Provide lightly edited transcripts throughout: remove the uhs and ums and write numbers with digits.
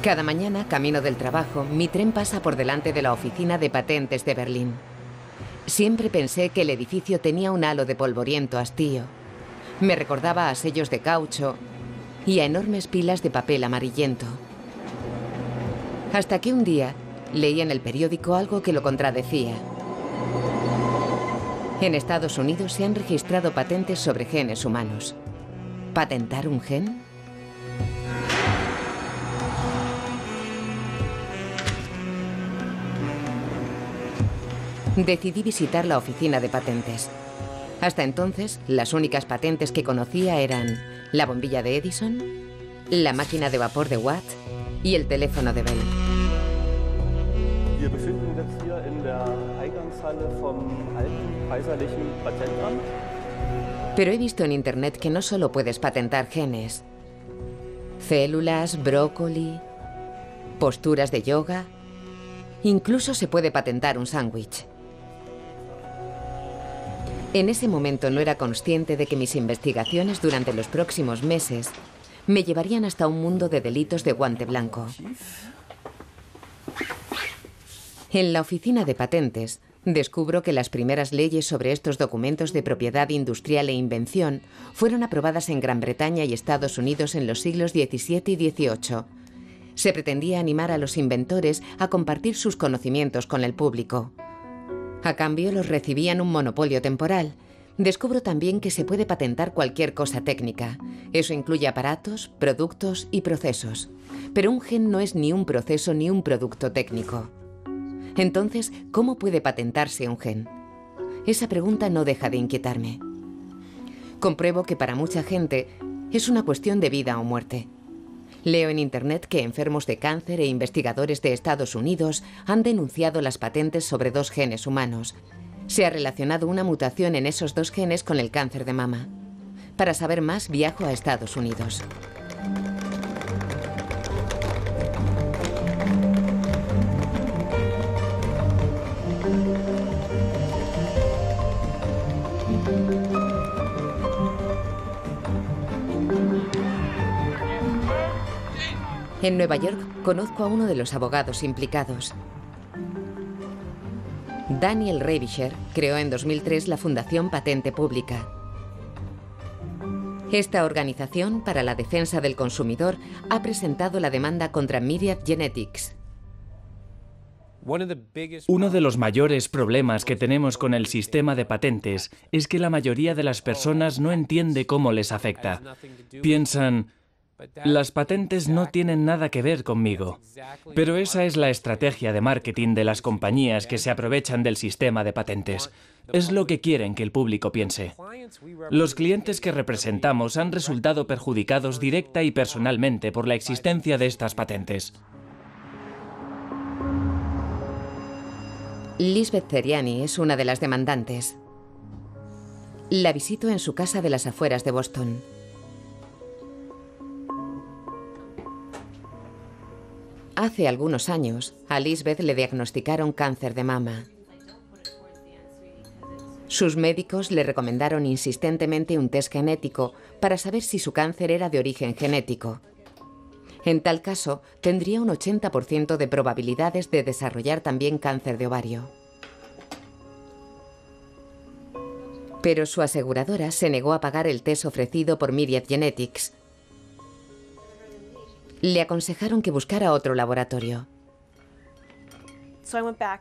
Cada mañana, camino del trabajo, mi tren pasa por delante de la oficina de patentes de Berlín. Siempre pensé que el edificio tenía un halo de polvoriento hastío. Me recordaba a sellos de caucho y a enormes pilas de papel amarillento. Hasta que un día leí en el periódico algo que lo contradecía. En Estados Unidos se han registrado patentes sobre genes humanos. ¿Patentar un gen? Decidí visitar la oficina de patentes. Hasta entonces, las únicas patentes que conocía eran la bombilla de Edison, la máquina de vapor de Watt y el teléfono de Bell. Wir befinden uns hier in der Eingangshalle vom alten kaiserlichen Patentamt. Pero he visto en internet que no solo puedes patentar genes, células, brócoli, posturas de yoga, incluso se puede patentar un sándwich. En ese momento no era consciente de que mis investigaciones durante los próximos meses me llevarían hasta un mundo de delitos de guante blanco. En la oficina de patentes, descubro que las primeras leyes sobre estos documentos de propiedad industrial e invención fueron aprobadas en Gran Bretaña y Estados Unidos en los siglos XVII y XVIII. Se pretendía animar a los inventores a compartir sus conocimientos con el público. A cambio, los recibían un monopolio temporal. Descubro también que se puede patentar cualquier cosa técnica. Eso incluye aparatos, productos y procesos. Pero un gen no es ni un proceso ni un producto técnico. Entonces, ¿cómo puede patentarse un gen? Esa pregunta no deja de inquietarme. Compruebo que para mucha gente es una cuestión de vida o muerte. Leo en internet que enfermos de cáncer e investigadores de Estados Unidos han denunciado las patentes sobre 2 genes humanos. Se ha relacionado una mutación en esos 2 genes con el cáncer de mama. Para saber más, viajo a Estados Unidos. En Nueva York conozco a uno de los abogados implicados. Daniel Revischer creó en 2003 la Fundación Patente Pública. Esta organización para la defensa del consumidor ha presentado la demanda contra Myriad Genetics. Uno de los mayores problemas que tenemos con el sistema de patentes es que la mayoría de las personas no entiende cómo les afecta. Piensan: las patentes no tienen nada que ver conmigo. Pero esa es la estrategia de marketing de las compañías que se aprovechan del sistema de patentes. Es lo que quieren que el público piense. Los clientes que representamos han resultado perjudicados directa y personalmente por la existencia de estas patentes. Lisbeth Zeriani es una de las demandantes. La visito en su casa de las afueras de Boston. Hace algunos años, a Lisbeth le diagnosticaron cáncer de mama. Sus médicos le recomendaron insistentemente un test genético para saber si su cáncer era de origen genético. En tal caso, tendría un 80% de probabilidades de desarrollar también cáncer de ovario. Pero su aseguradora se negó a pagar el test ofrecido por Myriad Genetics. Le aconsejaron que buscara otro laboratorio.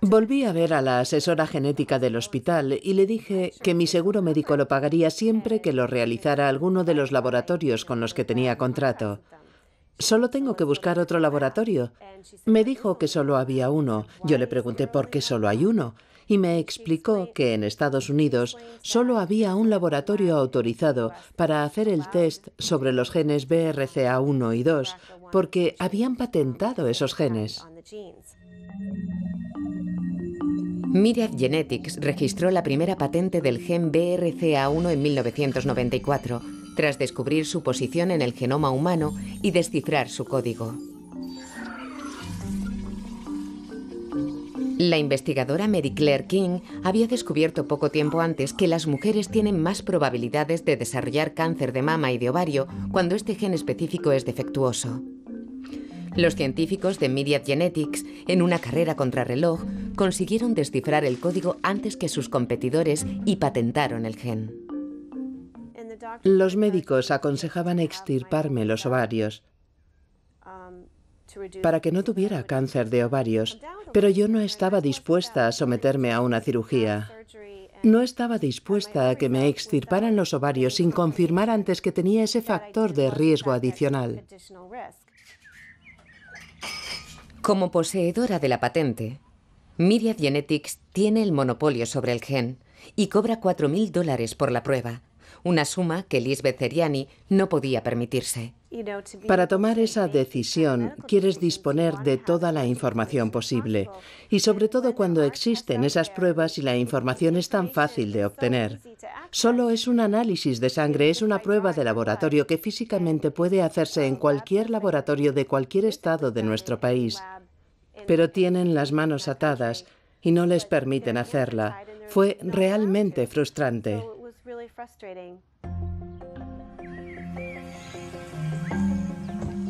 Volví a ver a la asesora genética del hospital y le dije que mi seguro médico lo pagaría siempre que lo realizara alguno de los laboratorios con los que tenía contrato. Solo tengo que buscar otro laboratorio. Me dijo que solo había uno. Yo le pregunté por qué solo hay uno y me explicó que en Estados Unidos solo había un laboratorio autorizado para hacer el test sobre los genes BRCA1 y 2 porque habían patentado esos genes. Myriad Genetics registró la primera patente del gen BRCA1 en 1994, tras descubrir su posición en el genoma humano y descifrar su código. La investigadora Mary Claire King había descubierto poco tiempo antes que las mujeres tienen más probabilidades de desarrollar cáncer de mama y de ovario cuando este gen específico es defectuoso. Los científicos de Myriad Genetics, en una carrera contrarreloj, consiguieron descifrar el código antes que sus competidores y patentaron el gen. Los médicos aconsejaban extirparme los ovarios para que no tuviera cáncer de ovarios, pero yo no estaba dispuesta a someterme a una cirugía. No estaba dispuesta a que me extirparan los ovarios sin confirmar antes que tenía ese factor de riesgo adicional. Como poseedora de la patente, Myriad Genetics tiene el monopolio sobre el gen y cobra $4.000 por la prueba, una suma que Lisbeth Seriani no podía permitirse. Para tomar esa decisión, quieres disponer de toda la información posible, y sobre todo cuando existen esas pruebas y la información es tan fácil de obtener. Solo es un análisis de sangre, es una prueba de laboratorio que físicamente puede hacerse en cualquier laboratorio de cualquier estado de nuestro país. Pero tienen las manos atadas y no les permiten hacerla. Fue realmente frustrante.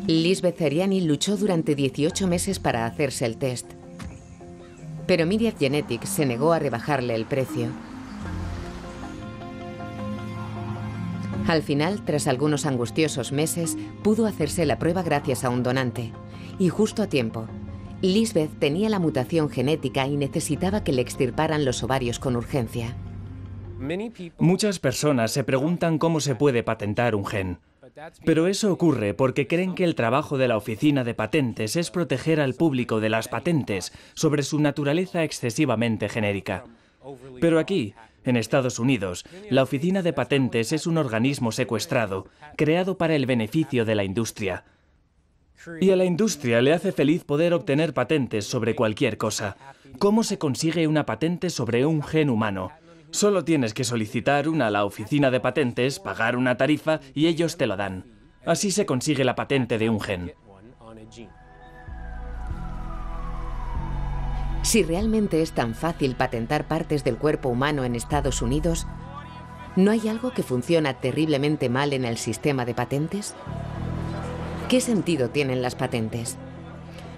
Lisbeth Seriani luchó durante 18 meses para hacerse el test. Pero Myriad Genetics se negó a rebajarle el precio. Al final, tras algunos angustiosos meses, pudo hacerse la prueba gracias a un donante. Y justo a tiempo. Lisbeth tenía la mutación genética y necesitaba que le extirparan los ovarios con urgencia. Muchas personas se preguntan cómo se puede patentar un gen. Pero eso ocurre porque creen que el trabajo de la Oficina de Patentes es proteger al público de las patentes sobre su naturaleza excesivamente genérica. Pero aquí, en Estados Unidos, la Oficina de Patentes es un organismo secuestrado, creado para el beneficio de la industria. Y a la industria le hace feliz poder obtener patentes sobre cualquier cosa. ¿Cómo se consigue una patente sobre un gen humano? Solo tienes que solicitar una a la Oficina de Patentes, pagar una tarifa y ellos te lo dan. Así se consigue la patente de un gen. Si realmente es tan fácil patentar partes del cuerpo humano en Estados Unidos, ¿no hay algo que funciona terriblemente mal en el sistema de patentes? ¿Qué sentido tienen las patentes?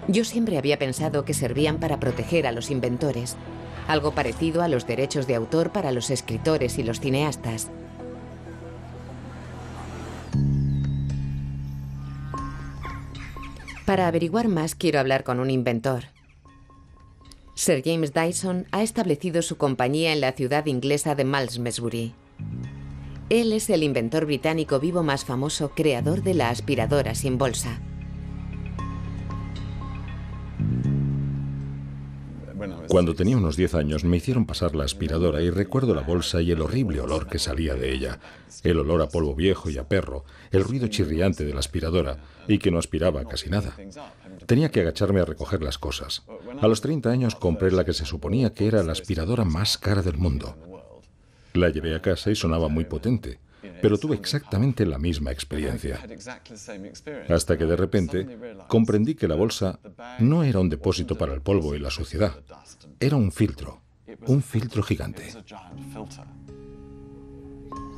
Yo siempre había pensado que servían para proteger a los inventores, algo parecido a los derechos de autor para los escritores y los cineastas. Para averiguar más, quiero hablar con un inventor. Sir James Dyson ha establecido su compañía en la ciudad inglesa de Malmesbury. Él es el inventor británico vivo más famoso, creador de la aspiradora sin bolsa. Cuando tenía unos 10 años me hicieron pasar la aspiradora y recuerdo la bolsa y el horrible olor que salía de ella. El olor a polvo viejo y a perro, el ruido chirriante de la aspiradora y que no aspiraba casi nada. Tenía que agacharme a recoger las cosas. A los 30 años compré la que se suponía que era la aspiradora más cara del mundo. La llevé a casa y sonaba muy potente, pero tuve exactamente la misma experiencia. Hasta que de repente comprendí que la bolsa no era un depósito para el polvo y la suciedad. Era un filtro gigante.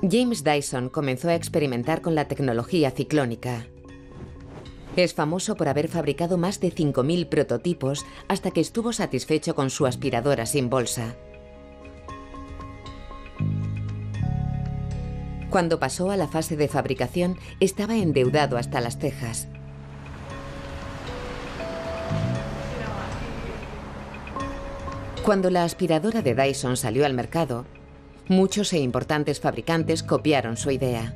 James Dyson comenzó a experimentar con la tecnología ciclónica. Es famoso por haber fabricado más de 5.000 prototipos hasta que estuvo satisfecho con su aspiradora sin bolsa. Cuando pasó a la fase de fabricación, estaba endeudado hasta las cejas. Cuando la aspiradora de Dyson salió al mercado, muchos e importantes fabricantes copiaron su idea.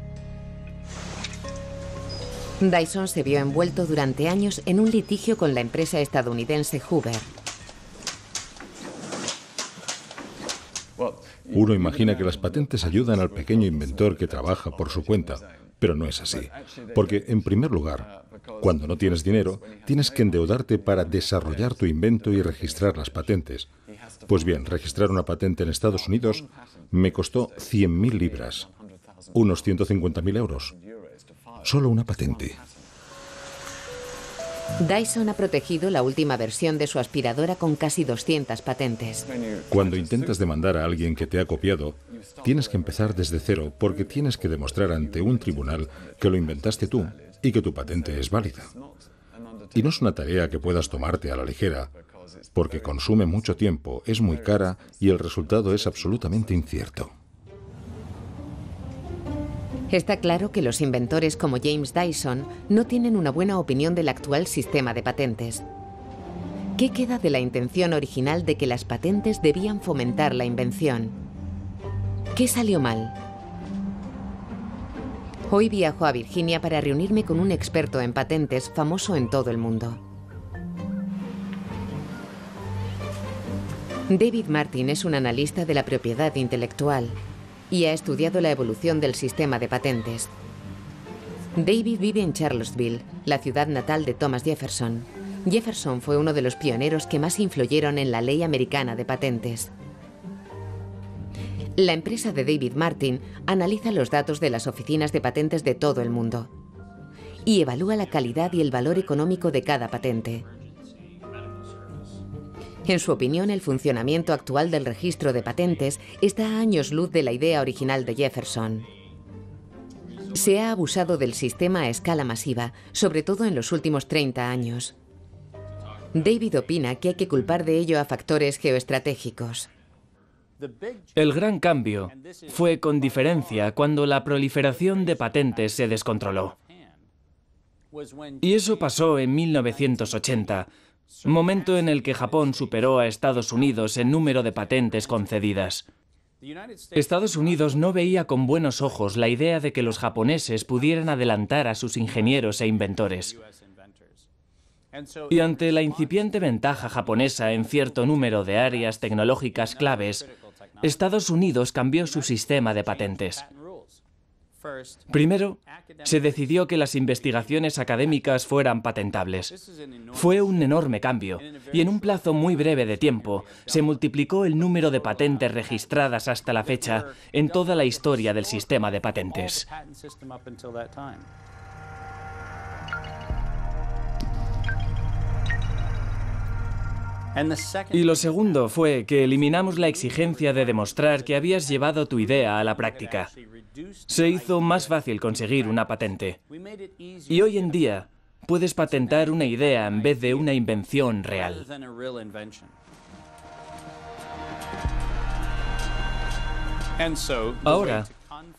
Dyson se vio envuelto durante años en un litigio con la empresa estadounidense Hoover. Uno imagina que las patentes ayudan al pequeño inventor que trabaja por su cuenta, pero no es así. Porque, en primer lugar, cuando no tienes dinero, tienes que endeudarte para desarrollar tu invento y registrar las patentes. Pues bien, registrar una patente en Estados Unidos me costó 100.000 libras, unos 150.000 euros. Solo una patente. Dyson ha protegido la última versión de su aspiradora con casi 200 patentes. Cuando intentas demandar a alguien que te ha copiado, tienes que empezar desde cero porque tienes que demostrar ante un tribunal que lo inventaste tú y que tu patente es válida. Y no es una tarea que puedas tomarte a la ligera, porque consume mucho tiempo, es muy cara y el resultado es absolutamente incierto. Está claro que los inventores como James Dyson no tienen una buena opinión del actual sistema de patentes. ¿Qué queda de la intención original de que las patentes debían fomentar la invención? ¿Qué salió mal? Hoy viajo a Virginia para reunirme con un experto en patentes famoso en todo el mundo. David Martin es un analista de la propiedad intelectual y ha estudiado la evolución del sistema de patentes. David vive en Charlottesville, la ciudad natal de Thomas Jefferson. Jefferson fue uno de los pioneros que más influyeron en la ley americana de patentes. La empresa de David Martin analiza los datos de las oficinas de patentes de todo el mundo y evalúa la calidad y el valor económico de cada patente. En su opinión, el funcionamiento actual del registro de patentes está a años luz de la idea original de Jefferson. Se ha abusado del sistema a escala masiva, sobre todo en los últimos 30 años. David opina que hay que culpar de ello a factores geoestratégicos. El gran cambio fue con diferencia cuando la proliferación de patentes se descontroló. Y eso pasó en 1980, momento en el que Japón superó a Estados Unidos en número de patentes concedidas. Estados Unidos no veía con buenos ojos la idea de que los japoneses pudieran adelantar a sus ingenieros e inventores. Y ante la incipiente ventaja japonesa en cierto número de áreas tecnológicas claves, Estados Unidos cambió su sistema de patentes. Primero, se decidió que las investigaciones académicas fueran patentables. Fue un enorme cambio, y en un plazo muy breve de tiempo, se multiplicó el número de patentes registradas hasta la fecha en toda la historia del sistema de patentes. Y lo segundo fue que eliminamos la exigencia de demostrar que habías llevado tu idea a la práctica. Se hizo más fácil conseguir una patente. Y hoy en día puedes patentar una idea en vez de una invención real. Ahora,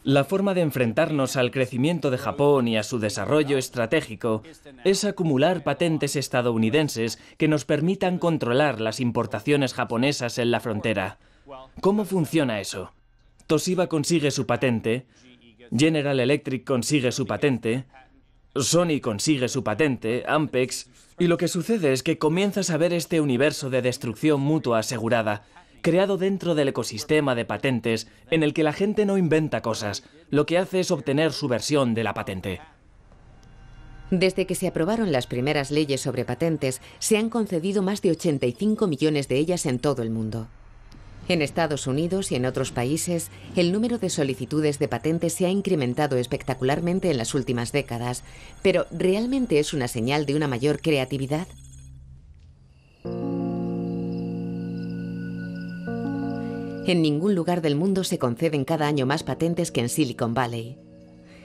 la forma de enfrentarnos al crecimiento de Japón y a su desarrollo estratégico es acumular patentes estadounidenses que nos permitan controlar las importaciones japonesas en la frontera. ¿Cómo funciona eso? Toshiba consigue su patente, General Electric consigue su patente, Sony consigue su patente, Ampex, y lo que sucede es que comienzas a ver este universo de destrucción mutua asegurada, creado dentro del ecosistema de patentes en el que la gente no inventa cosas, lo que hace es obtener su versión de la patente. Desde que se aprobaron las primeras leyes sobre patentes, se han concedido más de 85 millones de ellas en todo el mundo. En Estados Unidos y en otros países, el número de solicitudes de patentes se ha incrementado espectacularmente en las últimas décadas, pero ¿realmente es una señal de una mayor creatividad? En ningún lugar del mundo se conceden cada año más patentes que en Silicon Valley.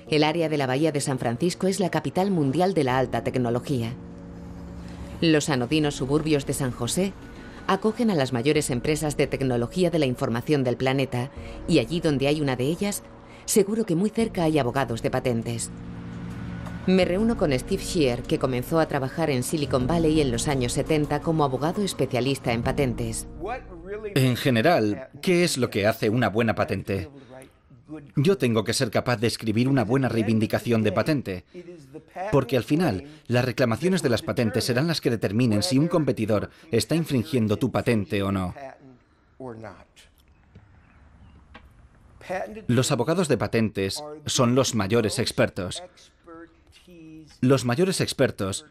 El área de la Bahía de San Francisco es la capital mundial de la alta tecnología. Los anodinos suburbios de San José acogen a las mayores empresas de tecnología de la información del planeta, y allí donde hay una de ellas, seguro que muy cerca hay abogados de patentes. Me reúno con Steve Shear, que comenzó a trabajar en Silicon Valley en los años 70 como abogado especialista en patentes. En general, ¿qué es lo que hace una buena patente? Yo tengo que ser capaz de escribir una buena reivindicación de patente, porque al final, las reclamaciones de las patentes serán las que determinen si un competidor está infringiendo tu patente o no. Los abogados de patentes son los mayores expertos. Los mayores expertos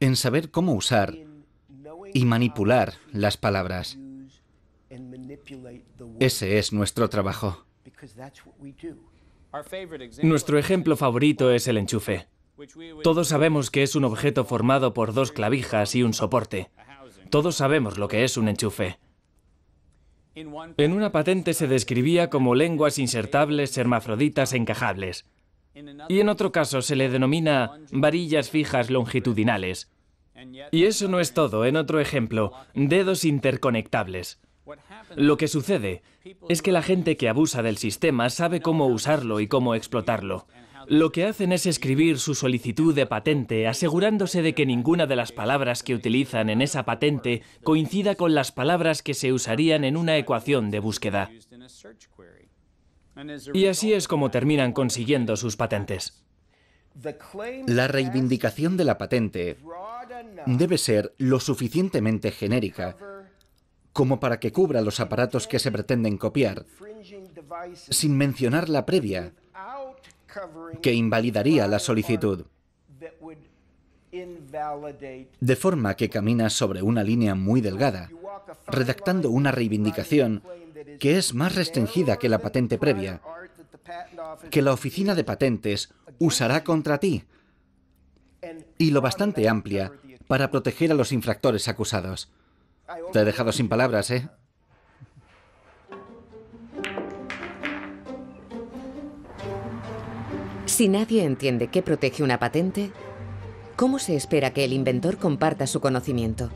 en saber cómo usar y manipular las palabras. Ese es nuestro trabajo. Nuestro ejemplo favorito es el enchufe. Todos sabemos que es un objeto formado por dos clavijas y un soporte. Todos sabemos lo que es un enchufe. En una patente se describía como lenguas insertables hermafroditas encajables. Y en otro caso se le denomina varillas fijas longitudinales. Y eso no es todo. En otro ejemplo, dedos interconectables. Lo que sucede es que la gente que abusa del sistema sabe cómo usarlo y cómo explotarlo. Lo que hacen es escribir su solicitud de patente asegurándose de que ninguna de las palabras que utilizan en esa patente coincida con las palabras que se usarían en una ecuación de búsqueda. Y así es como terminan consiguiendo sus patentes. La reivindicación de la patente debe ser lo suficientemente genérica como para que cubra los aparatos que se pretenden copiar, sin mencionar la previa, que invalidaría la solicitud. De forma que caminas sobre una línea muy delgada, redactando una reivindicación que es más restringida que la patente previa, que la oficina de patentes usará contra ti, y lo bastante amplia para proteger a los infractores acusados. Te he dejado sin palabras, ¿eh? Si nadie entiende qué protege una patente, ¿cómo se espera que el inventor comparta su conocimiento?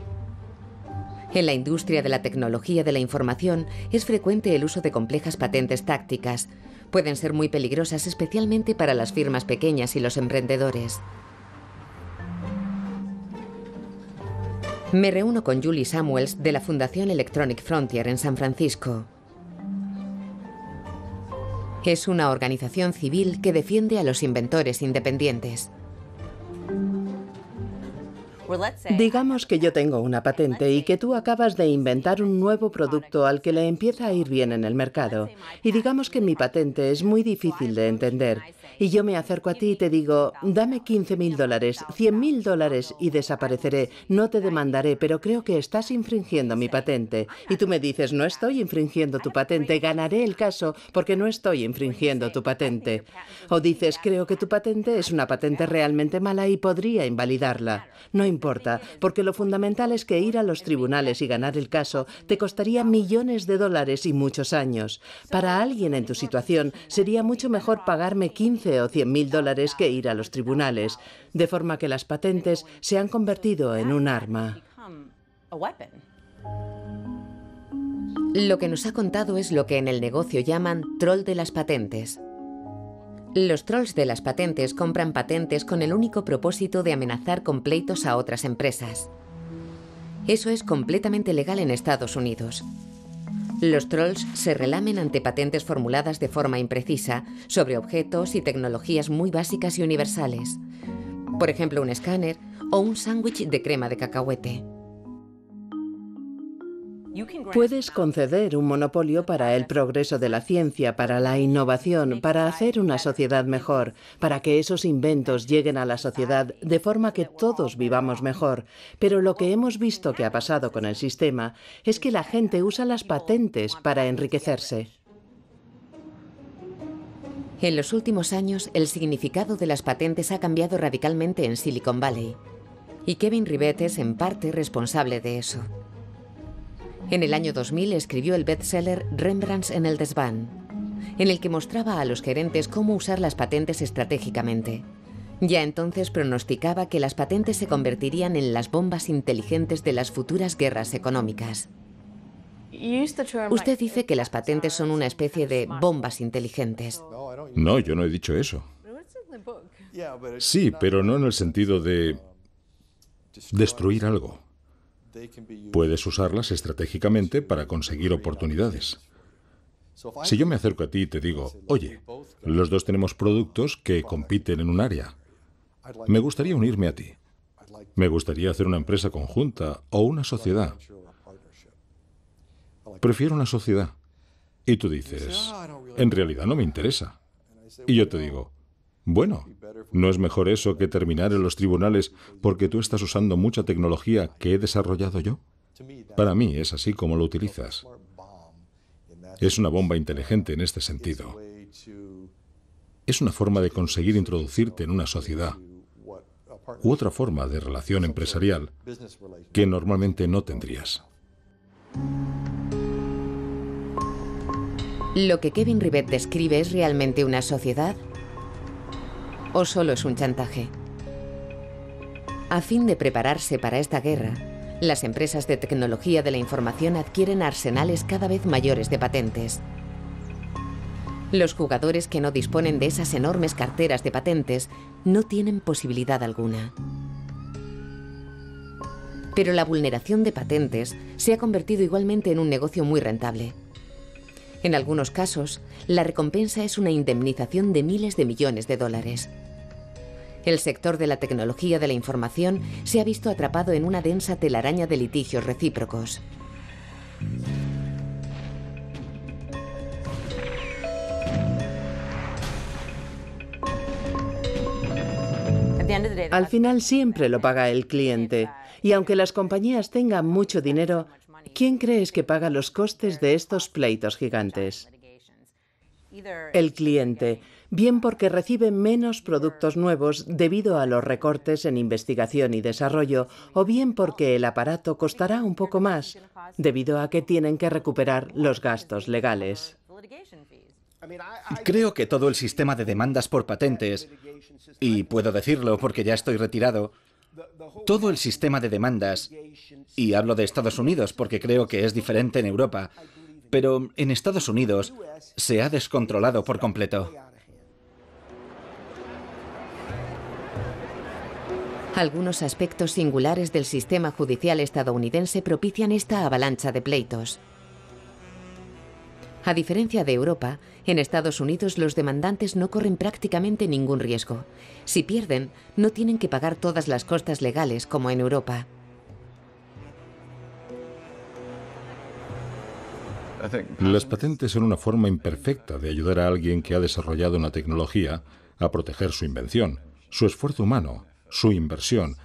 En la industria de la tecnología de la información es frecuente el uso de complejas patentes tácticas. Pueden ser muy peligrosas, especialmente para las firmas pequeñas y los emprendedores. Me reúno con Julie Samuels de la Fundación Electronic Frontier en San Francisco. Es una organización civil que defiende a los inventores independientes. Digamos que yo tengo una patente y que tú acabas de inventar un nuevo producto al que le empieza a ir bien en el mercado. Y digamos que mi patente es muy difícil de entender. Y yo me acerco a ti y te digo, dame $15.000, $100.000 y desapareceré. No te demandaré, pero creo que estás infringiendo mi patente. Y tú me dices, no estoy infringiendo tu patente, ganaré el caso porque no estoy infringiendo tu patente. O dices, creo que tu patente es una patente realmente mala y podría invalidarla. No importa, porque lo fundamental es que ir a los tribunales y ganar el caso te costaría millones de dólares y muchos años. Para alguien en tu situación sería mucho mejor pagarme 15 o 100.000 dólares que ir a los tribunales, de forma que las patentes se han convertido en un arma. Lo que nos ha contado es lo que en el negocio llaman troll de las patentes. Los trolls de las patentes compran patentes con el único propósito de amenazar con pleitos a otras empresas. Eso es completamente legal en Estados Unidos. Los trolls se relamen ante patentes formuladas de forma imprecisa sobre objetos y tecnologías muy básicas y universales. Por ejemplo, un escáner o un sándwich de crema de cacahuete. Puedes conceder un monopolio para el progreso de la ciencia, para la innovación, para hacer una sociedad mejor, para que esos inventos lleguen a la sociedad de forma que todos vivamos mejor. Pero lo que hemos visto que ha pasado con el sistema es que la gente usa las patentes para enriquecerse. En los últimos años, el significado de las patentes ha cambiado radicalmente en Silicon Valley. Y Kevin Rivett es en parte responsable de eso. En el año 2000 escribió el bestseller Rembrandts en el desván, en el que mostraba a los gerentes cómo usar las patentes estratégicamente. Ya entonces pronosticaba que las patentes se convertirían en las bombas inteligentes de las futuras guerras económicas. Usted dice que las patentes son una especie de bombas inteligentes. No, yo no he dicho eso. Sí, pero no en el sentido de destruir algo. Puedes usarlas estratégicamente para conseguir oportunidades. Si yo me acerco a ti y te digo, oye, los dos tenemos productos que compiten en un área. Me gustaría unirme a ti. Me gustaría hacer una empresa conjunta o una sociedad. Prefiero una sociedad. Y tú dices, en realidad no me interesa. Y yo te digo, bueno, ¿no es mejor eso que terminar en los tribunales porque tú estás usando mucha tecnología que he desarrollado yo? Para mí es así como lo utilizas. Es una bomba inteligente en este sentido. Es una forma de conseguir introducirte en una sociedad u otra forma de relación empresarial que normalmente no tendrías. ¿Lo que Kevin Rivett describe es realmente una sociedad? ¿O solo es un chantaje? A fin de prepararse para esta guerra, las empresas de tecnología de la información adquieren arsenales cada vez mayores de patentes. Los jugadores que no disponen de esas enormes carteras de patentes no tienen posibilidad alguna. Pero la vulneración de patentes se ha convertido igualmente en un negocio muy rentable. En algunos casos, la recompensa es una indemnización de miles de millones de dólares. El sector de la tecnología de la información se ha visto atrapado en una densa telaraña de litigios recíprocos. Al final siempre lo paga el cliente. Y aunque las compañías tengan mucho dinero, ¿quién crees que paga los costes de estos pleitos gigantes? El cliente, bien porque recibe menos productos nuevos debido a los recortes en investigación y desarrollo, o bien porque el aparato costará un poco más, debido a que tienen que recuperar los gastos legales. Creo que todo el sistema de demandas por patentes, y puedo decirlo porque ya estoy retirado, todo el sistema de demandas, y hablo de Estados Unidos porque creo que es diferente en Europa, pero en Estados Unidos se ha descontrolado por completo. Algunos aspectos singulares del sistema judicial estadounidense propician esta avalancha de pleitos. A diferencia de Europa, en Estados Unidos los demandantes no corren prácticamente ningún riesgo. Si pierden, no tienen que pagar todas las costas legales como en Europa. Las patentes son una forma imperfecta de ayudar a alguien que ha desarrollado una tecnología a proteger su invención, su esfuerzo humano, su inversión,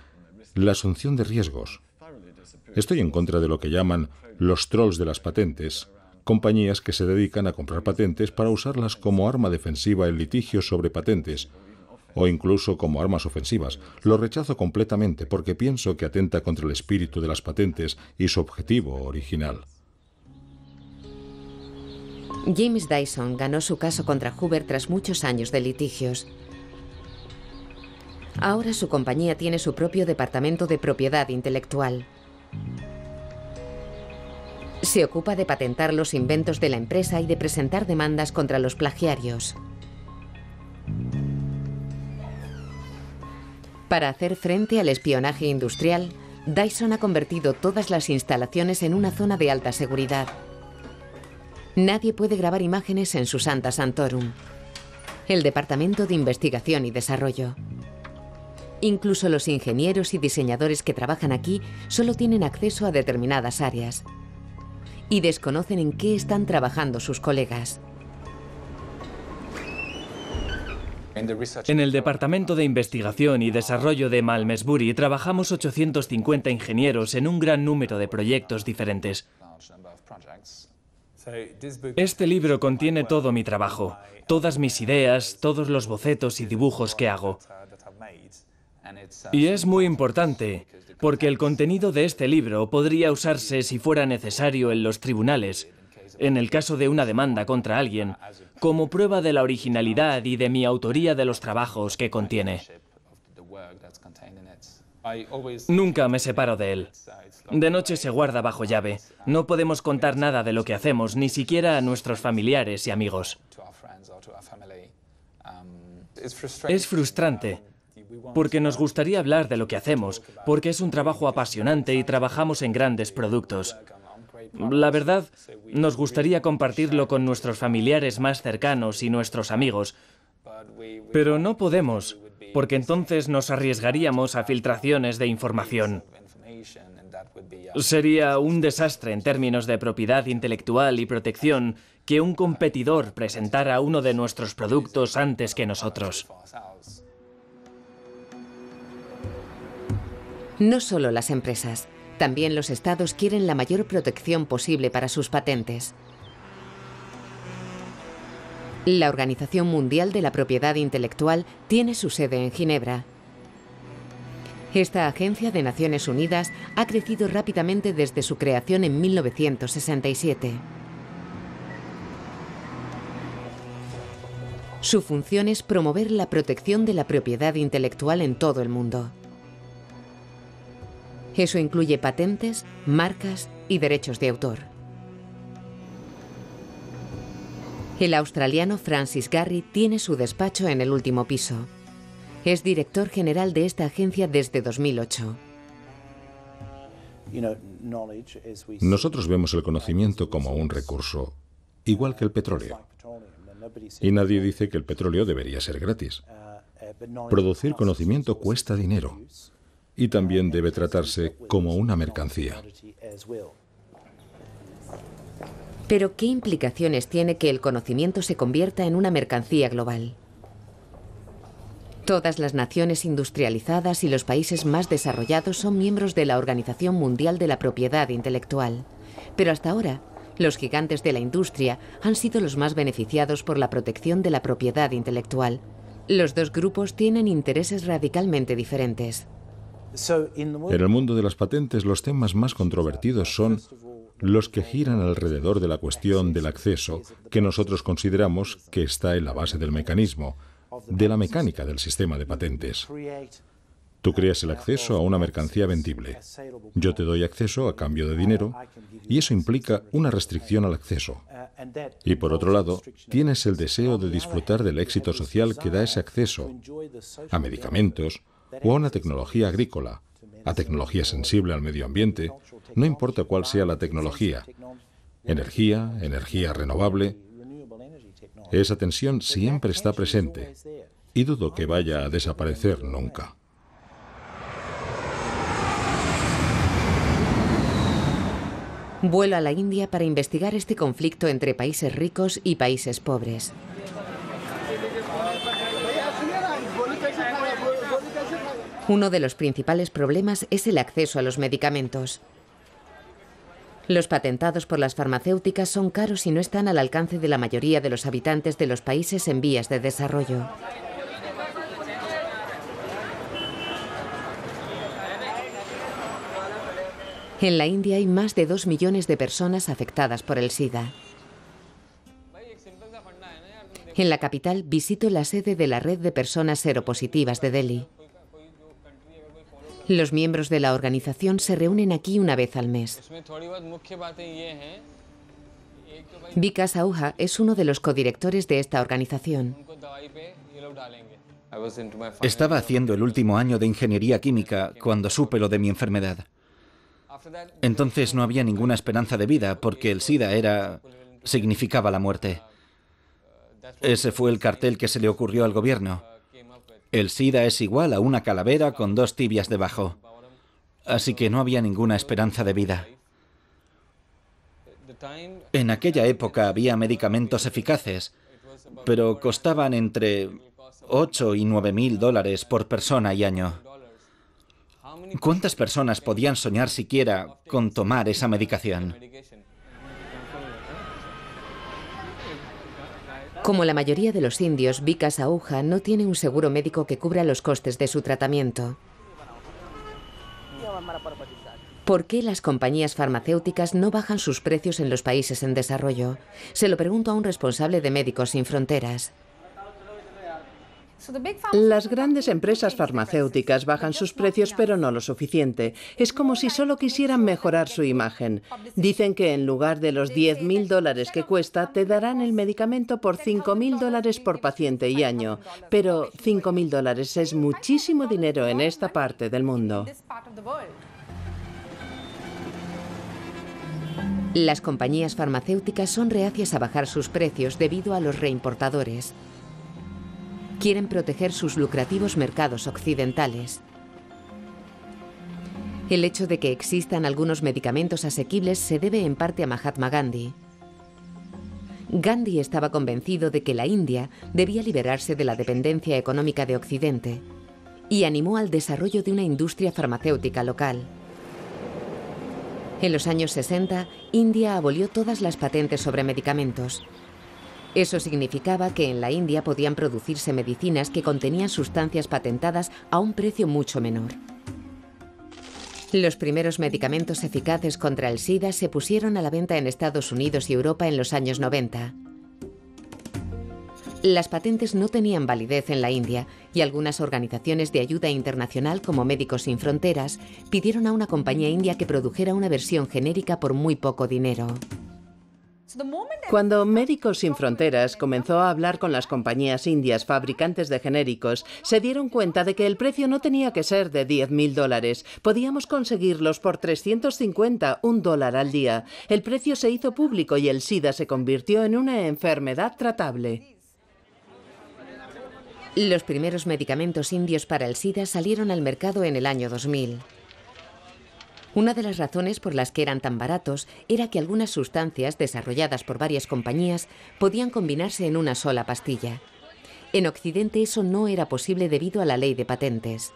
la asunción de riesgos. Estoy en contra de lo que llaman los trolls de las patentes, compañías que se dedican a comprar patentes para usarlas como arma defensiva en litigios sobre patentes, o incluso como armas ofensivas. Lo rechazo completamente porque pienso que atenta contra el espíritu de las patentes y su objetivo original. James Dyson ganó su caso contra Hoover tras muchos años de litigios. Ahora su compañía tiene su propio departamento de propiedad intelectual. Se ocupa de patentar los inventos de la empresa y de presentar demandas contra los plagiarios. Para hacer frente al espionaje industrial, Dyson ha convertido todas las instalaciones en una zona de alta seguridad. Nadie puede grabar imágenes en su Santa Santorum, el Departamento de Investigación y Desarrollo. Incluso los ingenieros y diseñadores que trabajan aquí solo tienen acceso a determinadas áreas y desconocen en qué están trabajando sus colegas. En el Departamento de Investigación y Desarrollo de Malmesbury trabajamos 850 ingenieros en un gran número de proyectos diferentes. Este libro contiene todo mi trabajo, todas mis ideas, todos los bocetos y dibujos que hago. Y es muy importante, porque el contenido de este libro podría usarse si fuera necesario en los tribunales, en el caso de una demanda contra alguien, como prueba de la originalidad y de mi autoría de los trabajos que contiene. Nunca me separo de él. De noche se guarda bajo llave. No podemos contar nada de lo que hacemos, ni siquiera a nuestros familiares y amigos. Es frustrante, porque nos gustaría hablar de lo que hacemos, porque es un trabajo apasionante y trabajamos en grandes productos. La verdad, nos gustaría compartirlo con nuestros familiares más cercanos y nuestros amigos, pero no podemos, porque entonces nos arriesgaríamos a filtraciones de información. Sería un desastre en términos de propiedad intelectual y protección que un competidor presentara uno de nuestros productos antes que nosotros. No solo las empresas, también los estados quieren la mayor protección posible para sus patentes. La Organización Mundial de la Propiedad Intelectual tiene su sede en Ginebra. Esta agencia de Naciones Unidas ha crecido rápidamente desde su creación en 1967. Su función es promover la protección de la propiedad intelectual en todo el mundo. Eso incluye patentes, marcas y derechos de autor. El australiano Francis Gurry tiene su despacho en el último piso. Es director general de esta agencia desde 2008. Nosotros vemos el conocimiento como un recurso, igual que el petróleo. Y nadie dice que el petróleo debería ser gratis. Producir conocimiento cuesta dinero y también debe tratarse como una mercancía. Pero, ¿qué implicaciones tiene que el conocimiento se convierta en una mercancía global? Todas las naciones industrializadas y los países más desarrollados son miembros de la Organización Mundial de la Propiedad Intelectual. Pero hasta ahora, los gigantes de la industria han sido los más beneficiados por la protección de la propiedad intelectual. Los dos grupos tienen intereses radicalmente diferentes. En el mundo de las patentes, los temas más controvertidos son los que giran alrededor de la cuestión del acceso, que nosotros consideramos que está en la base del mecanismo, de la mecánica del sistema de patentes. Tú creas el acceso a una mercancía vendible. Yo te doy acceso a cambio de dinero y eso implica una restricción al acceso. Y por otro lado, tienes el deseo de disfrutar del éxito social que da ese acceso a medicamentos o a una tecnología agrícola, a tecnología sensible al medio ambiente, no importa cuál sea la tecnología, energía, energía renovable. Esa tensión siempre está presente y dudo que vaya a desaparecer nunca. Vuelo a la India para investigar este conflicto entre países ricos y países pobres. Uno de los principales problemas es el acceso a los medicamentos. Los patentados por las farmacéuticas son caros y no están al alcance de la mayoría de los habitantes de los países en vías de desarrollo. En la India hay más de 2 millones de personas afectadas por el SIDA. En la capital visito la sede de la Red de Personas Seropositivas de Delhi. Los miembros de la organización se reúnen aquí una vez al mes. Vikas Ahuja es uno de los codirectores de esta organización. Estaba haciendo el último año de ingeniería química cuando supe lo de mi enfermedad. Entonces no había ninguna esperanza de vida porque el SIDA significaba la muerte. Ese fue el cartel que se le ocurrió al gobierno. El SIDA es igual a una calavera con 2 tibias debajo. Así que no había ninguna esperanza de vida. En aquella época había medicamentos eficaces, pero costaban entre 8 y 9 mil dólares por persona y año. ¿Cuántas personas podían soñar siquiera con tomar esa medicación? Como la mayoría de los indios, Vikas Ahuja no tiene un seguro médico que cubra los costes de su tratamiento. ¿Por qué las compañías farmacéuticas no bajan sus precios en los países en desarrollo? Se lo pregunto a un responsable de Médicos Sin Fronteras. Las grandes empresas farmacéuticas bajan sus precios, pero no lo suficiente. Es como si solo quisieran mejorar su imagen. Dicen que en lugar de los 10.000 dólares que cuesta, te darán el medicamento por 5.000 dólares por paciente y año. Pero 5.000 dólares es muchísimo dinero en esta parte del mundo. Las compañías farmacéuticas son reacias a bajar sus precios debido a los reimportadores. Quieren proteger sus lucrativos mercados occidentales. El hecho de que existan algunos medicamentos asequibles se debe en parte a Mahatma Gandhi. Gandhi estaba convencido de que la India debía liberarse de la dependencia económica de Occidente y animó al desarrollo de una industria farmacéutica local. En los años 60, India abolió todas las patentes sobre medicamentos. Eso significaba que en la India podían producirse medicinas que contenían sustancias patentadas a un precio mucho menor. Los primeros medicamentos eficaces contra el SIDA se pusieron a la venta en Estados Unidos y Europa en los años 90. Las patentes no tenían validez en la India y algunas organizaciones de ayuda internacional como Médicos Sin Fronteras pidieron a una compañía india que produjera una versión genérica por muy poco dinero. Cuando Médicos Sin Fronteras comenzó a hablar con las compañías indias fabricantes de genéricos, se dieron cuenta de que el precio no tenía que ser de $10.000. Podíamos conseguirlos por 350, $1 al día. El precio se hizo público y el SIDA se convirtió en una enfermedad tratable. Los primeros medicamentos indios para el SIDA salieron al mercado en el año 2000. Una de las razones por las que eran tan baratos era que algunas sustancias desarrolladas por varias compañías podían combinarse en una sola pastilla. En Occidente eso no era posible debido a la ley de patentes.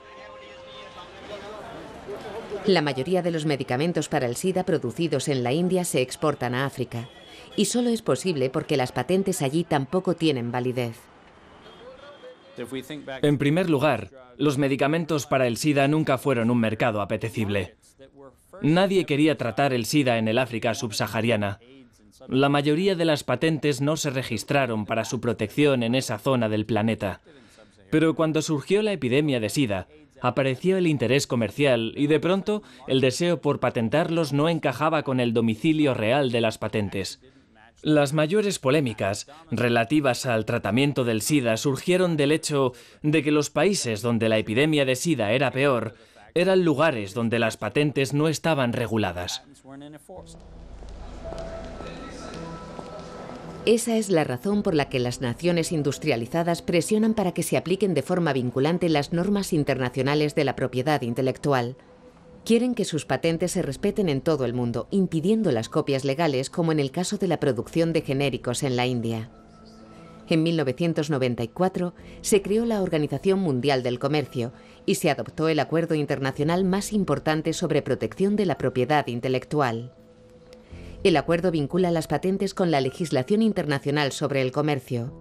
La mayoría de los medicamentos para el SIDA producidos en la India se exportan a África. Y solo es posible porque las patentes allí tampoco tienen validez. En primer lugar, los medicamentos para el SIDA nunca fueron un mercado apetecible. Nadie quería tratar el SIDA en el África subsahariana. La mayoría de las patentes no se registraron para su protección en esa zona del planeta. Pero cuando surgió la epidemia de SIDA, apareció el interés comercial y de pronto el deseo por patentarlos no encajaba con el domicilio real de las patentes. Las mayores polémicas relativas al tratamiento del SIDA surgieron del hecho de que los países donde la epidemia de SIDA era peor eran lugares donde las patentes no estaban reguladas. Esa es la razón por la que las naciones industrializadas presionan para que se apliquen de forma vinculante las normas internacionales de la propiedad intelectual. Quieren que sus patentes se respeten en todo el mundo, impidiendo las copias legales, como en el caso de la producción de genéricos en la India. En 1994 se creó la Organización Mundial del Comercio y se adoptó el acuerdo internacional más importante sobre protección de la propiedad intelectual. El acuerdo vincula las patentes con la legislación internacional sobre el comercio.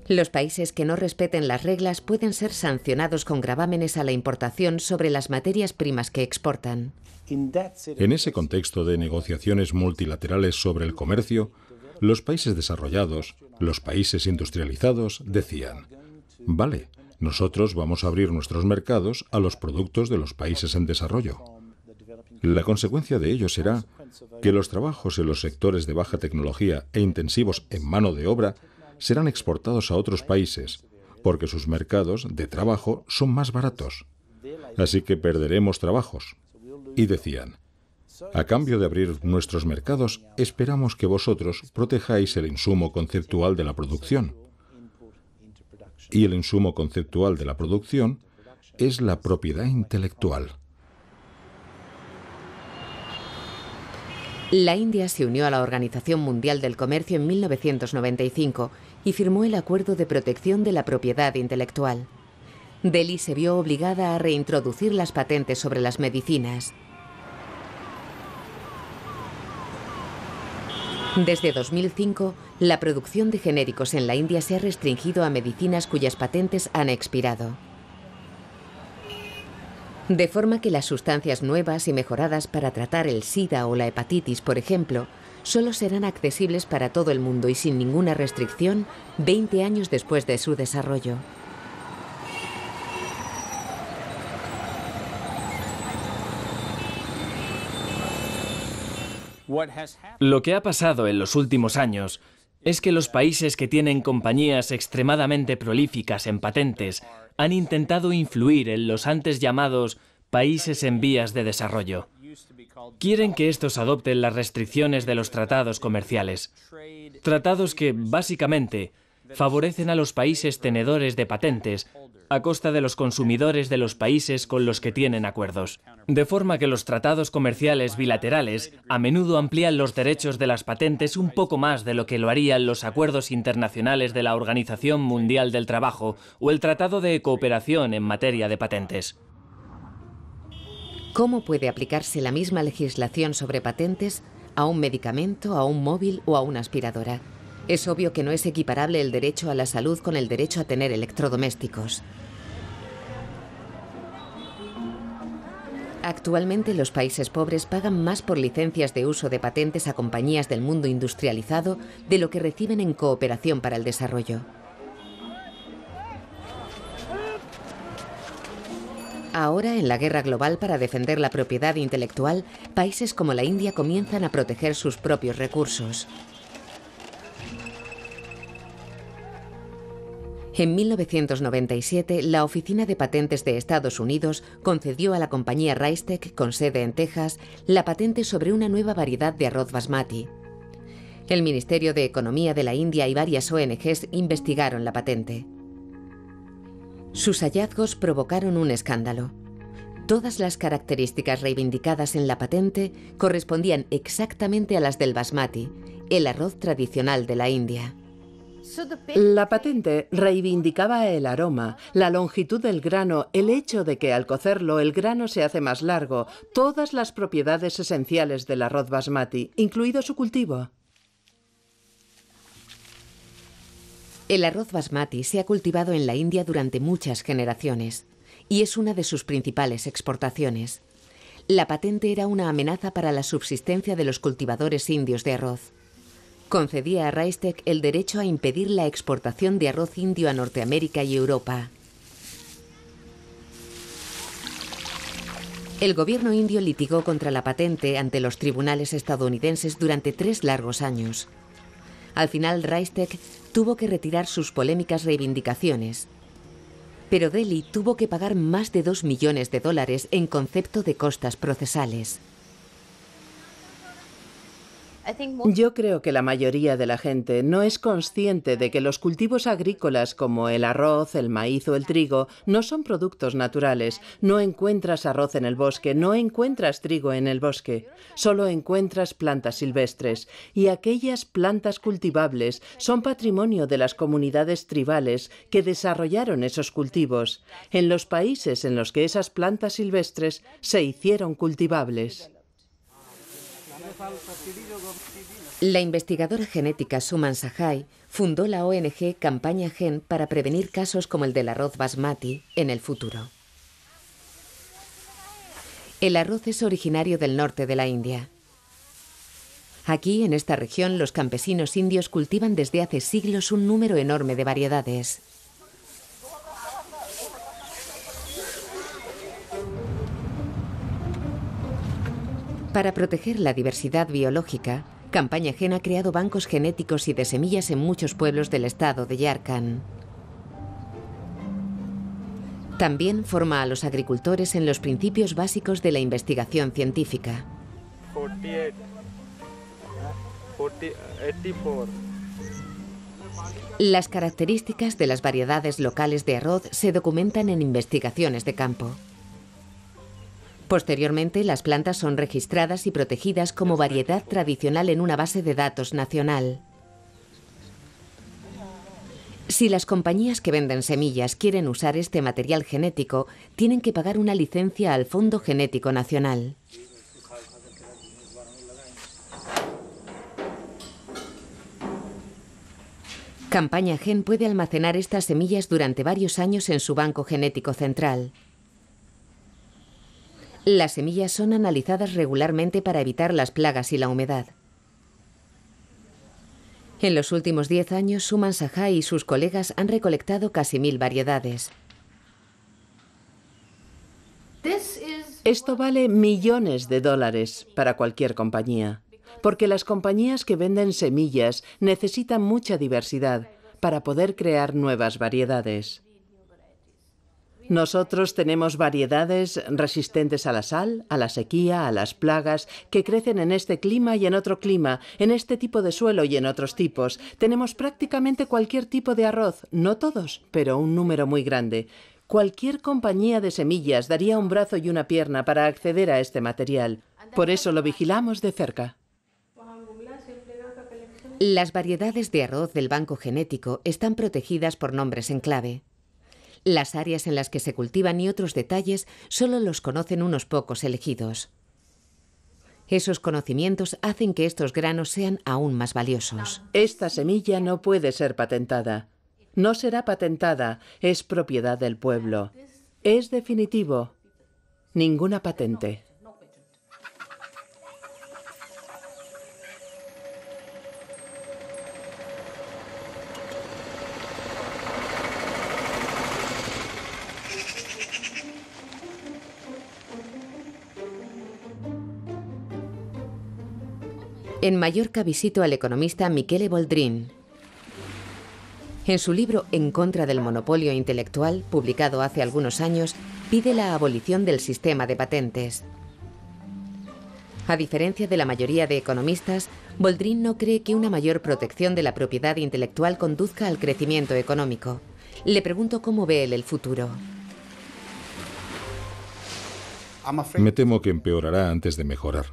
Los países que no respeten las reglas pueden ser sancionados con gravámenes a la importación sobre las materias primas que exportan. En ese contexto de negociaciones multilaterales sobre el comercio, los países desarrollados, los países industrializados, decían: vale, nosotros vamos a abrir nuestros mercados a los productos de los países en desarrollo. La consecuencia de ello será que los trabajos en los sectores de baja tecnología e intensivos en mano de obra serán exportados a otros países, porque sus mercados de trabajo son más baratos. Así que perderemos trabajos. Y decían: a cambio de abrir nuestros mercados, esperamos que vosotros protejáis el insumo conceptual de la producción. Y el insumo conceptual de la producción es la propiedad intelectual. La India se unió a la Organización Mundial del Comercio en 1995 y firmó el Acuerdo de Protección de la Propiedad Intelectual. Delhi se vio obligada a reintroducir las patentes sobre las medicinas. Desde 2005, la producción de genéricos en la India se ha restringido a medicinas cuyas patentes han expirado. De forma que las sustancias nuevas y mejoradas para tratar el SIDA o la hepatitis, por ejemplo, solo serán accesibles para todo el mundo y sin ninguna restricción 20 años después de su desarrollo. Lo que ha pasado en los últimos años es que los países que tienen compañías extremadamente prolíficas en patentes han intentado influir en los antes llamados países en vías de desarrollo. Quieren que estos adopten las restricciones de los tratados comerciales. Tratados que, básicamente, favorecen a los países tenedores de patentes a costa de los consumidores de los países con los que tienen acuerdos. De forma que los tratados comerciales bilaterales a menudo amplían los derechos de las patentes un poco más de lo que lo harían los acuerdos internacionales de la Organización Mundial del Trabajo o el Tratado de Cooperación en materia de patentes. ¿Cómo puede aplicarse la misma legislación sobre patentes a un medicamento, a un móvil o a una aspiradora? Es obvio que no es equiparable el derecho a la salud con el derecho a tener electrodomésticos. Actualmente los países pobres pagan más por licencias de uso de patentes a compañías del mundo industrializado de lo que reciben en cooperación para el desarrollo. Ahora, en la guerra global para defender la propiedad intelectual, países como la India comienzan a proteger sus propios recursos. En 1997, la Oficina de Patentes de Estados Unidos concedió a la compañía Rystec, con sede en Texas, la patente sobre una nueva variedad de arroz basmati. El Ministerio de Economía de la India y varias ONGs investigaron la patente. Sus hallazgos provocaron un escándalo. Todas las características reivindicadas en la patente correspondían exactamente a las del basmati, el arroz tradicional de la India. La patente reivindicaba el aroma, la longitud del grano, el hecho de que al cocerlo el grano se hace más largo, todas las propiedades esenciales del arroz basmati, incluido su cultivo. El arroz basmati se ha cultivado en la India durante muchas generaciones y es una de sus principales exportaciones. La patente era una amenaza para la subsistencia de los cultivadores indios de arroz. Concedía a Rystec el derecho a impedir la exportación de arroz indio a Norteamérica y Europa. El gobierno indio litigó contra la patente ante los tribunales estadounidenses durante 3 largos años. Al final, Rystec tuvo que retirar sus polémicas reivindicaciones. Pero Delhi tuvo que pagar más de $2 millones en concepto de costas procesales. Yo creo que la mayoría de la gente no es consciente de que los cultivos agrícolas como el arroz, el maíz o el trigo no son productos naturales. No encuentras arroz en el bosque, no encuentras trigo en el bosque. Solo encuentras plantas silvestres. Y aquellas plantas cultivables son patrimonio de las comunidades tribales que desarrollaron esos cultivos, en los países en los que esas plantas silvestres se hicieron cultivables. La investigadora genética Suman Sahai fundó la ONG Campaña Gen para prevenir casos como el del arroz basmati en el futuro. El arroz es originario del norte de la India. Aquí, en esta región, los campesinos indios cultivan desde hace siglos un número enorme de variedades. Para proteger la diversidad biológica, Campaña Gen ha creado bancos genéticos y de semillas en muchos pueblos del estado de Jharkhand. También forma a los agricultores en los principios básicos de la investigación científica. 84. Las características de las variedades locales de arroz se documentan en investigaciones de campo. Posteriormente, las plantas son registradas y protegidas como variedad tradicional en una base de datos nacional. Si las compañías que venden semillas quieren usar este material genético, tienen que pagar una licencia al Fondo Genético Nacional. Campaña Gen puede almacenar estas semillas durante varios años en su banco genético central. Las semillas son analizadas regularmente para evitar las plagas y la humedad. En los últimos 10 años, Suman Sahai y sus colegas han recolectado casi 1000 variedades. Esto vale millones de dólares para cualquier compañía, porque las compañías que venden semillas necesitan mucha diversidad para poder crear nuevas variedades. Nosotros tenemos variedades resistentes a la sal, a la sequía, a las plagas, que crecen en este clima y en otro clima, en este tipo de suelo y en otros tipos. Tenemos prácticamente cualquier tipo de arroz, no todos, pero un número muy grande. Cualquier compañía de semillas daría un brazo y una pierna para acceder a este material. Por eso lo vigilamos de cerca. Las variedades de arroz del banco genético están protegidas por nombres en clave. Las áreas en las que se cultivan y otros detalles solo los conocen unos pocos elegidos. Esos conocimientos hacen que estos granos sean aún más valiosos. Esta semilla no puede ser patentada. No será patentada, es propiedad del pueblo. Es definitivo. Ninguna patente. En Mallorca visito al economista Michele Boldrin. En su libro En contra del monopolio intelectual, publicado hace algunos años, pide la abolición del sistema de patentes. A diferencia de la mayoría de economistas, Boldrin no cree que una mayor protección de la propiedad intelectual conduzca al crecimiento económico. Le pregunto cómo ve él el futuro. Me temo que empeorará antes de mejorar.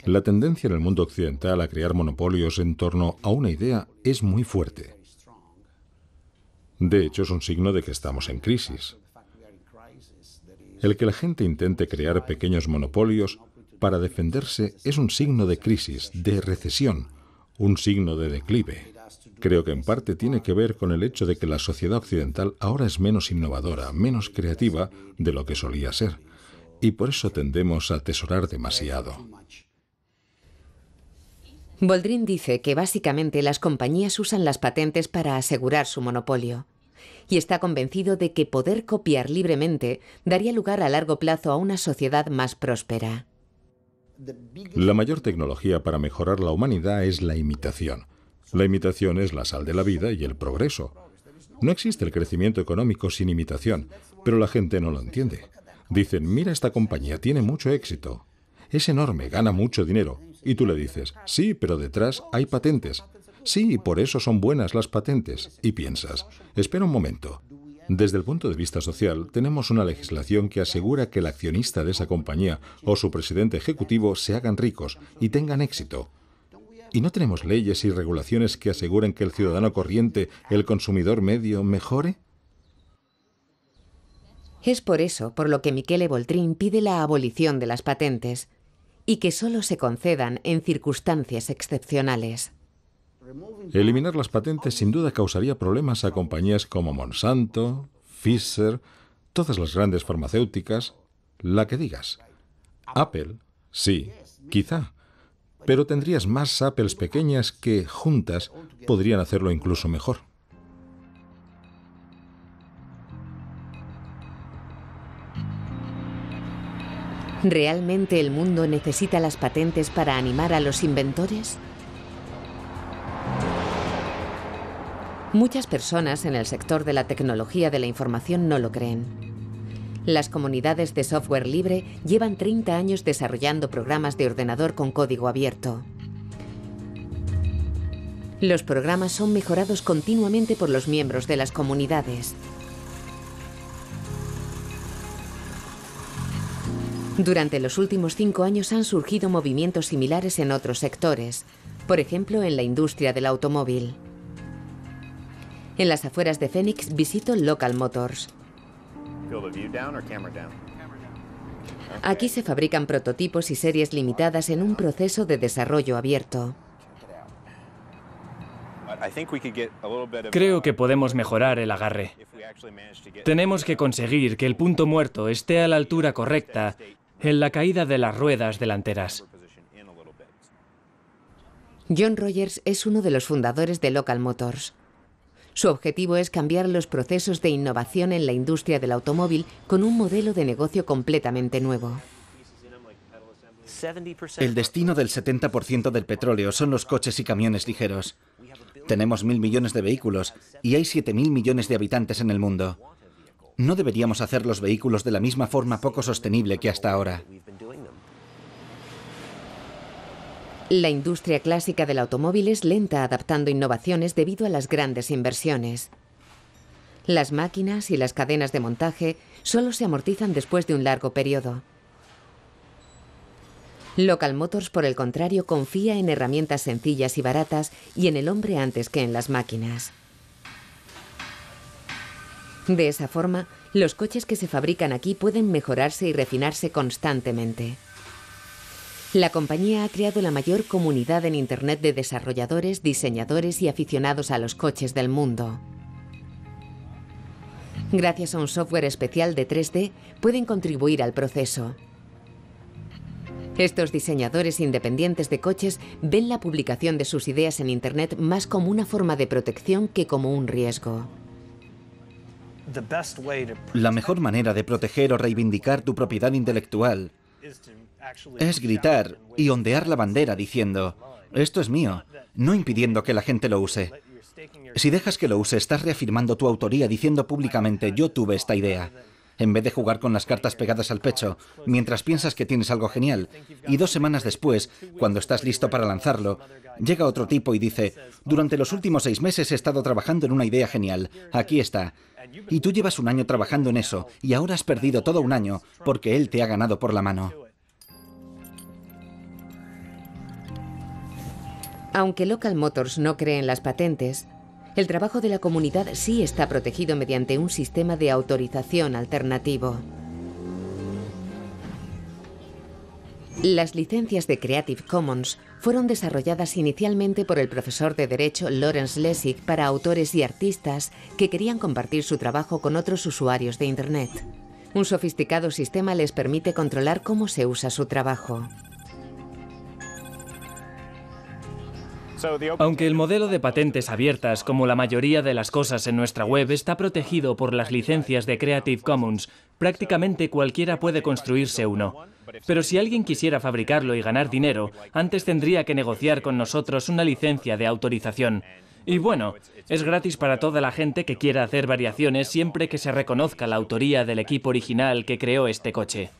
La tendencia en el mundo occidental a crear monopolios en torno a una idea es muy fuerte. De hecho, es un signo de que estamos en crisis. El que la gente intente crear pequeños monopolios para defenderse es un signo de crisis, de recesión, un signo de declive. Creo que en parte tiene que ver con el hecho de que la sociedad occidental ahora es menos innovadora, menos creativa de lo que solía ser, y por eso tendemos a atesorar demasiado. Boldrin dice que básicamente las compañías usan las patentes para asegurar su monopolio y está convencido de que poder copiar libremente daría lugar a largo plazo a una sociedad más próspera. La mayor tecnología para mejorar la humanidad es la imitación. La imitación es la sal de la vida y el progreso. No existe el crecimiento económico sin imitación, pero la gente no lo entiende. Dicen, mira, esta compañía tiene mucho éxito. Es enorme, gana mucho dinero. Y tú le dices, sí, pero detrás hay patentes. Sí, y por eso son buenas las patentes. Y piensas, espera un momento. Desde el punto de vista social, tenemos una legislación que asegura que el accionista de esa compañía o su presidente ejecutivo se hagan ricos y tengan éxito. ¿Y no tenemos leyes y regulaciones que aseguren que el ciudadano corriente, el consumidor medio, mejore? Es por eso por lo que Michele Boldrin pide la abolición de las patentes y que solo se concedan en circunstancias excepcionales. Eliminar las patentes sin duda causaría problemas a compañías como Monsanto, Pfizer, todas las grandes farmacéuticas, la que digas. Apple, sí, quizá, pero tendrías más Apples pequeñas que, juntas, podrían hacerlo incluso mejor. ¿Realmente el mundo necesita las patentes para animar a los inventores? Muchas personas en el sector de la tecnología de la información no lo creen. Las comunidades de software libre llevan 30 años desarrollando programas de ordenador con código abierto. Los programas son mejorados continuamente por los miembros de las comunidades. Durante los últimos 5 años han surgido movimientos similares en otros sectores, por ejemplo en la industria del automóvil. En las afueras de Phoenix visito Local Motors. Aquí se fabrican prototipos y series limitadas en un proceso de desarrollo abierto. Creo que podemos mejorar el agarre. Tenemos que conseguir que el punto muerto esté a la altura correcta en la caída de las ruedas delanteras. John Rogers es uno de los fundadores de Local Motors. Su objetivo es cambiar los procesos de innovación en la industria del automóvil con un modelo de negocio completamente nuevo. El destino del 70% del petróleo son los coches y camiones ligeros. Tenemos 1.000 millones de vehículos y hay 7.000 millones de habitantes en el mundo. No deberíamos hacer los vehículos de la misma forma poco sostenible que hasta ahora. La industria clásica del automóvil es lenta adaptando innovaciones debido a las grandes inversiones. Las máquinas y las cadenas de montaje solo se amortizan después de un largo periodo. Local Motors, por el contrario, confía en herramientas sencillas y baratas y en el hombre antes que en las máquinas. De esa forma, los coches que se fabrican aquí pueden mejorarse y refinarse constantemente. La compañía ha creado la mayor comunidad en Internet de desarrolladores, diseñadores y aficionados a los coches del mundo. Gracias a un software especial de 3D, pueden contribuir al proceso. Estos diseñadores independientes de coches ven la publicación de sus ideas en Internet más como una forma de protección que como un riesgo. La mejor manera de proteger o reivindicar tu propiedad intelectual es gritar y ondear la bandera diciendo, esto es mío, no impidiendo que la gente lo use. Si dejas que lo use, estás reafirmando tu autoría diciendo públicamente, yo tuve esta idea. En vez de jugar con las cartas pegadas al pecho, mientras piensas que tienes algo genial, y 2 semanas después, cuando estás listo para lanzarlo, llega otro tipo y dice, durante los últimos 6 meses he estado trabajando en una idea genial, aquí está. Y tú llevas 1 año trabajando en eso, y ahora has perdido todo 1 año, porque él te ha ganado por la mano. Aunque Local Motors no cree en las patentes, el trabajo de la comunidad sí está protegido mediante un sistema de autorización alternativo. Las licencias de Creative Commons fueron desarrolladas inicialmente por el profesor de Derecho Lawrence Lessig para autores y artistas que querían compartir su trabajo con otros usuarios de Internet. Un sofisticado sistema les permite controlar cómo se usa su trabajo. Aunque el modelo de patentes abiertas, como la mayoría de las cosas en nuestra web, está protegido por las licencias de Creative Commons, prácticamente cualquiera puede construirse uno. Pero si alguien quisiera fabricarlo y ganar dinero, antes tendría que negociar con nosotros una licencia de autorización. Y bueno, es gratis para toda la gente que quiera hacer variaciones siempre que se reconozca la autoría del equipo original que creó este coche.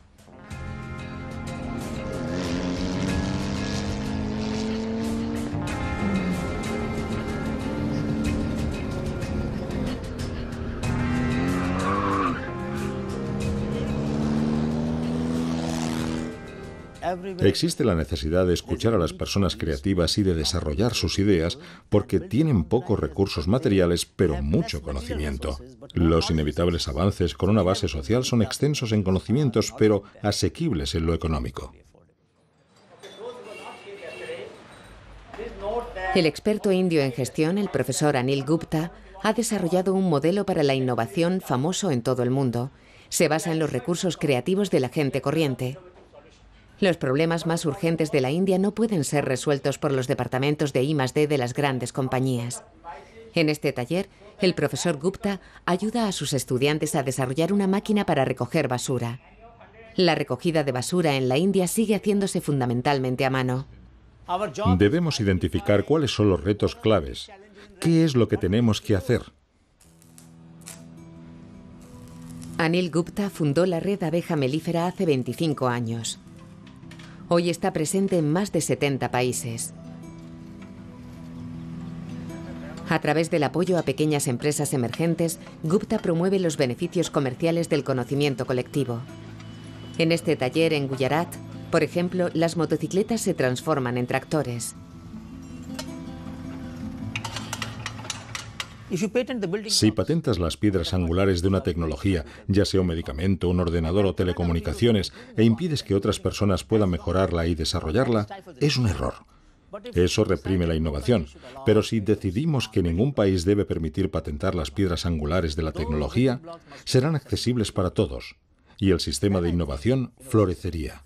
Existe la necesidad de escuchar a las personas creativas y de desarrollar sus ideas porque tienen pocos recursos materiales pero mucho conocimiento. Los inevitables avances con una base social son extensos en conocimientos pero asequibles en lo económico. El experto indio en gestión, el profesor Anil Gupta, ha desarrollado un modelo para la innovación famoso en todo el mundo. Se basa en los recursos creativos de la gente corriente. Los problemas más urgentes de la India no pueden ser resueltos por los departamentos de I+D de las grandes compañías. En este taller, el profesor Gupta ayuda a sus estudiantes a desarrollar una máquina para recoger basura. La recogida de basura en la India sigue haciéndose fundamentalmente a mano. Debemos identificar cuáles son los retos claves. ¿Qué es lo que tenemos que hacer? Anil Gupta fundó la red Abeja Melífera hace 25 años. Hoy está presente en más de 70 países. A través del apoyo a pequeñas empresas emergentes, Gupta promueve los beneficios comerciales del conocimiento colectivo. En este taller en Gujarat, por ejemplo, las motocicletas se transforman en tractores. Si patentas las piedras angulares de una tecnología, ya sea un medicamento, un ordenador o telecomunicaciones, e impides que otras personas puedan mejorarla y desarrollarla, es un error. Eso reprime la innovación. Pero si decidimos que ningún país debe permitir patentar las piedras angulares de la tecnología, serán accesibles para todos, y el sistema de innovación florecería.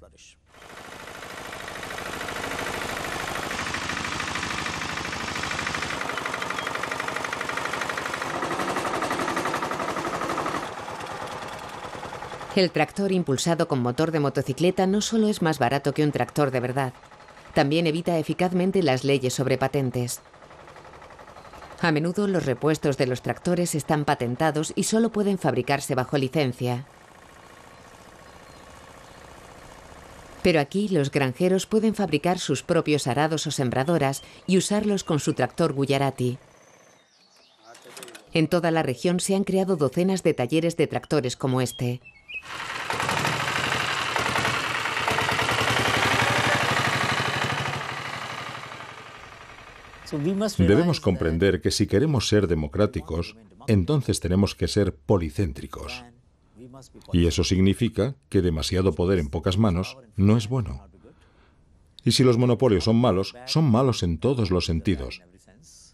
El tractor impulsado con motor de motocicleta no solo es más barato que un tractor de verdad, también evita eficazmente las leyes sobre patentes. A menudo los repuestos de los tractores están patentados y solo pueden fabricarse bajo licencia. Pero aquí los granjeros pueden fabricar sus propios arados o sembradoras y usarlos con su tractor Gujarati. En toda la región se han creado docenas de talleres de tractores como este. Debemos comprender que si queremos ser democráticos, entonces tenemos que ser policéntricos. Y eso significa que demasiado poder en pocas manos no es bueno. Y si los monopolios son malos en todos los sentidos.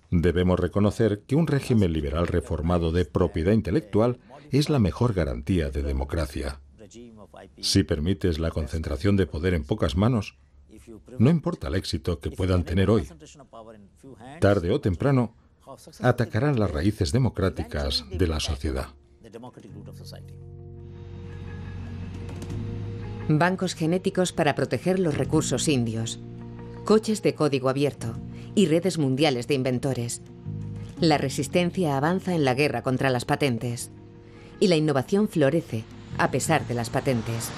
Debemos reconocer que un régimen liberal reformado de propiedad intelectual es la mejor garantía de democracia. Si permites la concentración de poder en pocas manos, no importa el éxito que puedan tener hoy, tarde o temprano, atacarán las raíces democráticas de la sociedad. Bancos genéticos para proteger los recursos indios, coches de código abierto y redes mundiales de inventores. La resistencia avanza en la guerra contra las patentes y la innovación florece a pesar de las patentes.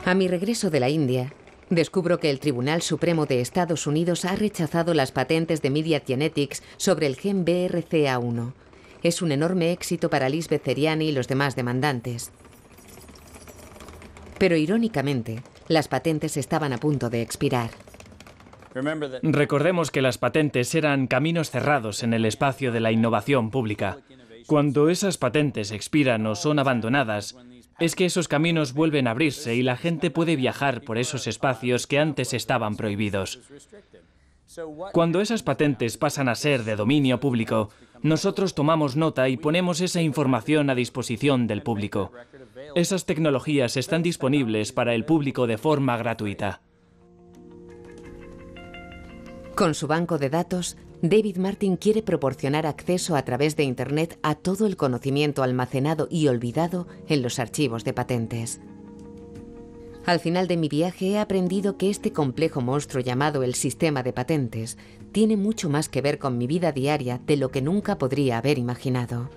A mi regreso de la India, descubro que el Tribunal Supremo de Estados Unidos ha rechazado las patentes de Myriad Genetics sobre el gen BRCA1. Es un enorme éxito para Lisbeth Zeriani y los demás demandantes. Pero irónicamente, las patentes estaban a punto de expirar. Recordemos que las patentes eran caminos cerrados en el espacio de la innovación pública. Cuando esas patentes expiran o son abandonadas, es que esos caminos vuelven a abrirse y la gente puede viajar por esos espacios que antes estaban prohibidos. Cuando esas patentes pasan a ser de dominio público, nosotros tomamos nota y ponemos esa información a disposición del público. Esas tecnologías están disponibles para el público de forma gratuita. Con su banco de datos, David Martin quiere proporcionar acceso a través de Internet a todo el conocimiento almacenado y olvidado en los archivos de patentes. Al final de mi viaje he aprendido que este complejo monstruo llamado el sistema de patentes tiene mucho más que ver con mi vida diaria de lo que nunca podría haber imaginado.